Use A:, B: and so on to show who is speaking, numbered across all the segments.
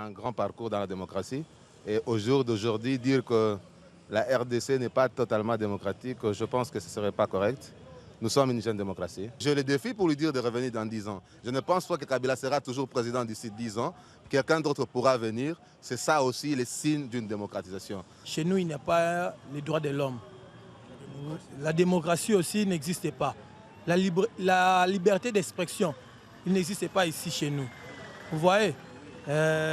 A: un grand parcours dans la démocratie. Et au jour d'aujourd'hui, dire que la RDC n'est pas totalement démocratique, je pense que ce ne serait pas correct. Nous sommes une jeune démocratie. Je le défie pour lui dire de revenir dans 10 ans. Je ne pense pas que Kabila sera toujours président d'ici 10 ans. Quelqu'un d'autre pourra venir. C'est ça aussi le signe d'une démocratisation.
B: Chez nous, il n'y a pas les droits de l'homme. La démocratie aussi n'existe pas. La liberté d'expression, il n'existe pas ici chez nous. Vous voyez,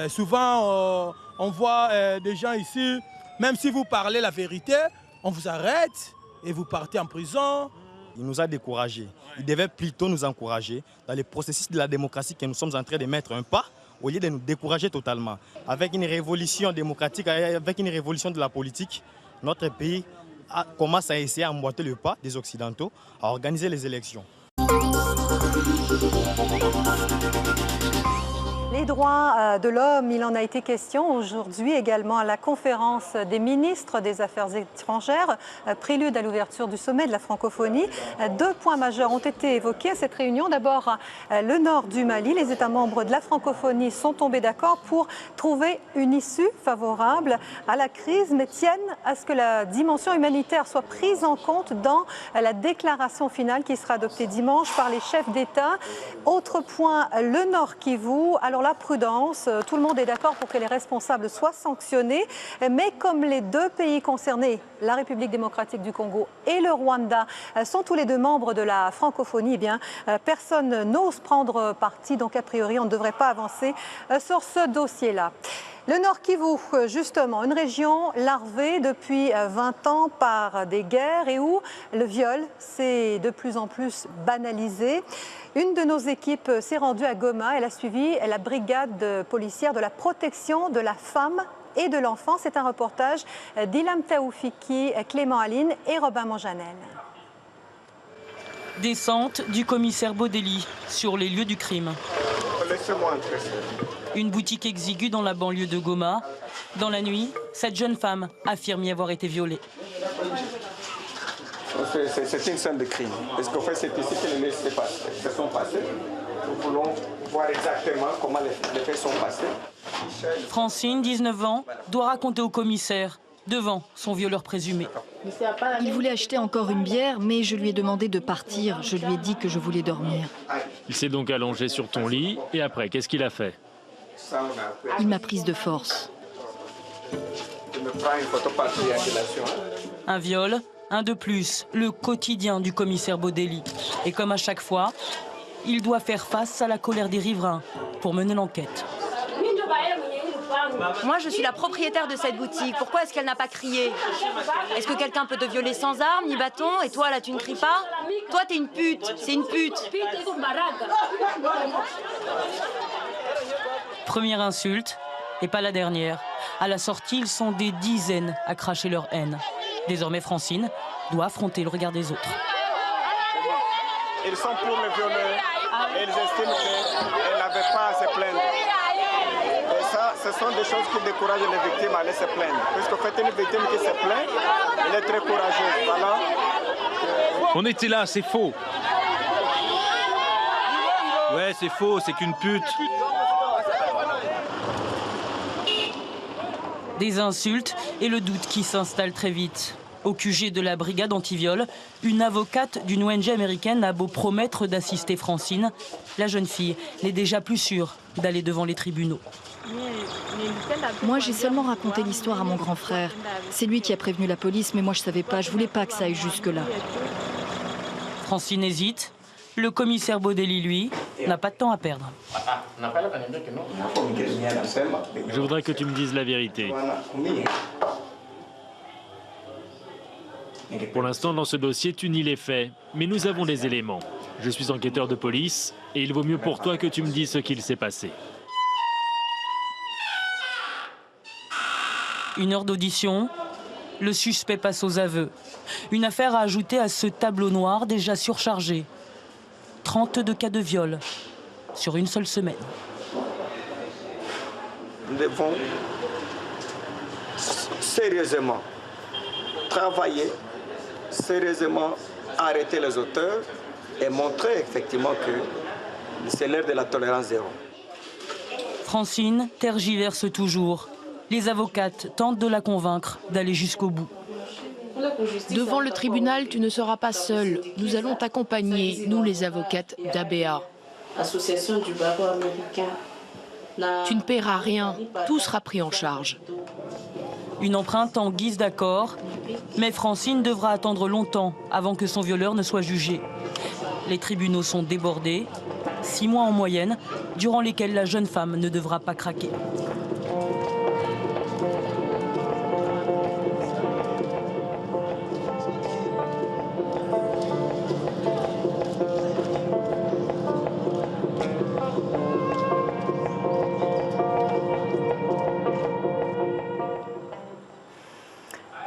B: souvent on voit des gens ici, même si vous parlez la vérité, on vous arrête et vous partez en prison.
C: Il nous a découragés. Il devait plutôt nous encourager dans le processus de la démocratie que nous sommes en train de mettre un pas, au lieu de nous décourager totalement. Avec une révolution démocratique, avec une révolution de la politique, notre pays commence à essayer à emboîter le pas des Occidentaux, à organiser les élections.
D: Les droits de l'homme, il en a été question aujourd'hui également à la conférence des ministres des Affaires étrangères, prélude à l'ouverture du sommet de la francophonie. 2 points majeurs ont été évoqués à cette réunion. D'abord, le nord du Mali. Les États membres de la francophonie sont tombés d'accord pour trouver une issue favorable à la crise, mais tiennent à ce que la dimension humanitaire soit prise en compte dans la déclaration finale qui sera adoptée dimanche par les chefs d'État. Autre point, le Nord Kivu. Alors la prudence, tout le monde est d'accord pour que les responsables soient sanctionnés, mais comme les 2 pays concernés, la République démocratique du Congo et le Rwanda, sont tous les 2 membres de la francophonie, eh bien, personne n'ose prendre parti, donc a priori on ne devrait pas avancer sur ce dossier-là. Le Nord Kivu, justement, une région larvée depuis 20 ans par des guerres et où le viol s'est de plus en plus banalisé. Une de nos équipes s'est rendue à Goma. Elle a suivi la brigade policière de la protection de la femme et de l'enfant. C'est un reportage d'Ilham Taoufiki, Clément Aline et Robin Monjanel.
E: Descente du commissaire Bodeli sur les lieux du crime.
F: Laissez-moi entrer.
E: Une boutique exiguë dans la banlieue de Goma. Dans la nuit, cette jeune femme affirme y avoir été violée.
F: C'est une scène de crime. Parce qu'en fait, c'est ici que les faits se sont passés. Nous voulons voir exactement comment les faits sont passés.
E: Francine, 19 ans, doit raconter au commissaire devant son violeur présumé.
G: Il voulait acheter encore une bière, mais je lui ai demandé de partir. Je lui ai dit que je voulais dormir.
H: Il s'est donc allongé sur ton lit. Et après, qu'est-ce qu'il a fait?
G: Il m'a prise de force.
E: Un viol, un de plus, le quotidien du commissaire Bodeli. Et comme à chaque fois, il doit faire face à la colère des riverains pour mener l'enquête.
I: Moi, je suis la propriétaire de cette boutique. Pourquoi est-ce qu'elle n'a pas crié? Est-ce que quelqu'un peut te violer sans arme ni bâton? Et toi, là, tu ne cries pas? Toi, t'es une pute. C'est une pute.
E: Première insulte, et pas la dernière. À la sortie, ils sont des dizaines à cracher leur haine. Désormais, Francine doit affronter le regard des autres.
F: Ils sont pour le violeur et ils estiment qu'elle n'avait pas à se plaindre. Et ça, ce sont des choses qui découragent les victimes à aller se plaindre. Puisqu'en fait, une victime qui se plaint, elle est très courageuse. Voilà.
H: On était là, c'est faux. Ouais, c'est faux, c'est qu'une pute.
E: Des insultes et le doute qui s'installe très vite. Au QG de la brigade anti-viol, une avocate d'une ONG américaine a beau promettre d'assister Francine, la jeune fille n'est déjà plus sûre d'aller devant les tribunaux.
G: Moi, j'ai seulement raconté l'histoire à mon grand frère. C'est lui qui a prévenu la police, mais moi, je savais pas. Je voulais pas que ça aille jusque-là.
E: Francine hésite. Le commissaire Bodeli, lui, n'a pas de temps à perdre.
H: Je voudrais que tu me dises la vérité. Pour l'instant, dans ce dossier, tu nie les faits. Mais nous avons des éléments. Je suis enquêteur de police et il vaut mieux pour toi que tu me dises ce qu'il s'est passé.
E: 1 heure d'audition, le suspect passe aux aveux. Une affaire à ajouter à ce tableau noir déjà surchargé. 32 cas de viol sur une seule semaine.
F: Nous devons sérieusement travailler, sérieusement arrêter les auteurs et montrer effectivement que c'est l'heure de la tolérance zéro.
E: Francine tergiverse toujours. Les avocates tentent de la convaincre d'aller jusqu'au bout.
J: Devant le tribunal, tu ne seras pas seule. Nous allons t'accompagner, nous les avocates d'ABA.
K: Association du barreau américain.
J: Tu ne paieras rien, tout sera pris en charge.
E: Une empreinte en guise d'accord, mais Francine devra attendre longtemps avant que son violeur ne soit jugé. Les tribunaux sont débordés, 6 mois en moyenne, durant lesquels la jeune femme ne devra pas craquer.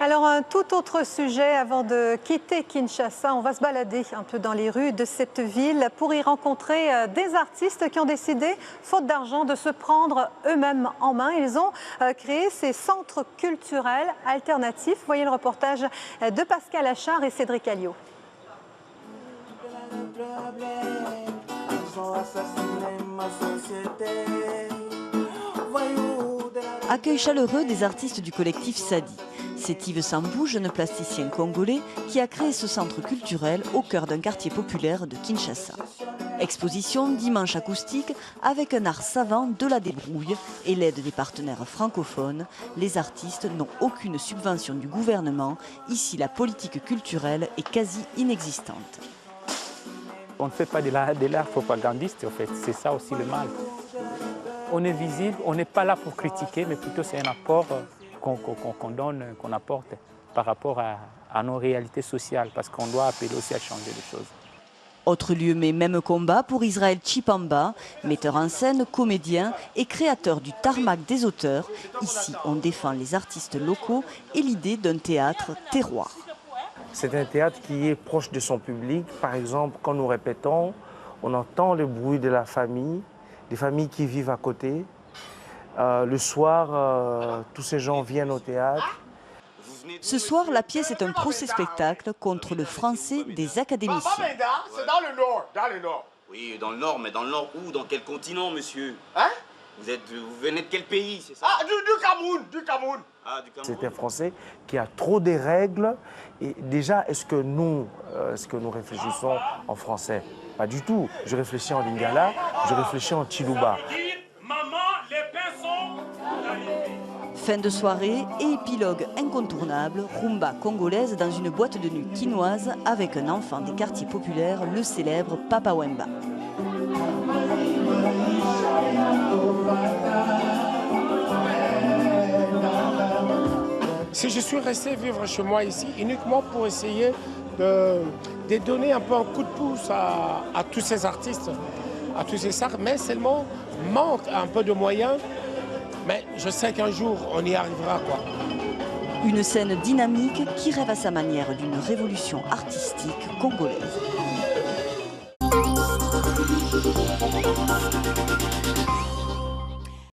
D: Alors un tout autre sujet avant de quitter Kinshasa, on va se balader un peu dans les rues de cette ville pour y rencontrer des artistes qui ont décidé, faute d'argent, de se prendre eux-mêmes en main. Ils ont créé ces centres culturels alternatifs. Voyez le reportage de Pascal Achard et Cédric Alliot.
L: Accueil chaleureux des artistes du collectif Sadi. C'est Yves Sambou, jeune plasticien congolais, qui a créé ce centre culturel au cœur d'un quartier populaire de Kinshasa. Exposition dimanche acoustique avec un art savant de la débrouille et l'aide des partenaires francophones. Les artistes n'ont aucune subvention du gouvernement. Ici, la politique culturelle est quasi inexistante.
M: On ne fait pas de l'art propagandiste, en fait. C'est ça aussi le mal. On est visible, on n'est pas là pour critiquer, mais plutôt c'est un apport qu'on donne, qu'on apporte par rapport à nos réalités sociales, parce qu'on doit appeler aussi à changer les choses.
L: Autre lieu mais même combat pour Israël Chipamba, metteur en scène, comédien et créateur du tarmac des auteurs. Ici, on défend les artistes locaux et l'idée d'un théâtre terroir.
N: C'est un théâtre qui est proche de son public. Par exemple, quand nous répétons, on entend le bruit de la famille, des familles qui vivent à côté. Le soir, tous ces gens viennent au théâtre.
L: Ce soir, la pièce est un procès-spectacle contre le français des académiciens.
O: C'est dans le nord, dans le nord.
P: Oui, dans le nord, mais dans le nord où? Dans quel continent, monsieur?
O: Hein?
P: Vous venez de quel pays, c'est ça?
O: Ah, du Cameroun, du Cameroun.
P: Ah, du Cameroun.
N: C'est un français qui a trop de règles. Et déjà, est-ce que nous réfléchissons en français? Pas du tout. Je réfléchis en lingala, je réfléchis en chiluba.
L: Fin de soirée et épilogue incontournable, rumba congolaise dans une boîte de nuit quinoise avec un enfant des quartiers populaires, le célèbre Papa Wemba.
O: Si je suis resté vivre chez moi ici, uniquement pour essayer de donner un peu un coup de pouce à tous ces artistes, à tous ces stars, mais seulement manque un peu de moyens. Mais je sais qu'un jour, on y arrivera, quoi.
L: Une scène dynamique qui rêve à sa manière d'une révolution artistique congolaise.